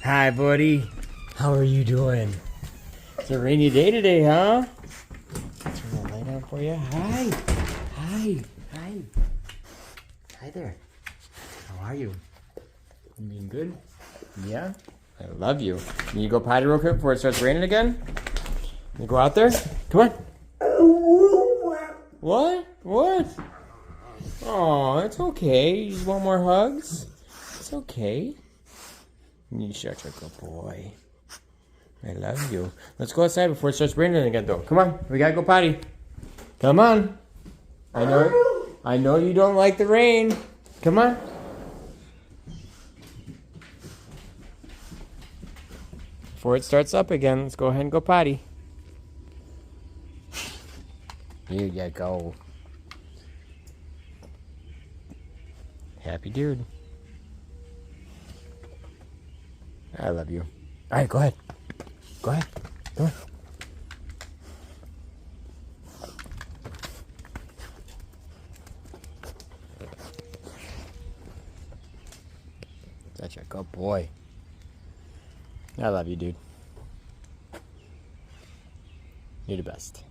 Hi, buddy. How are you doing? It's a rainy day today, huh? Turn the light on for you. Hi. Hi. Hi. Hi there. How are you? You being good? Yeah? I love you. Can you go potty real quick before it starts raining again? You go out there? Come on. What? What? Oh, it's okay. You just want more hugs? It's okay. You such a good boy. I love you. Let's go outside before it starts raining again, though. Come on. We gotta go potty. Come on. I know you don't like the rain. Come on. Before it starts up again, let's go ahead and go potty. Here you go. Happy dude. I love you. All right, go ahead. Go ahead. Go on. Such a good boy. I love you, dude. You're the best.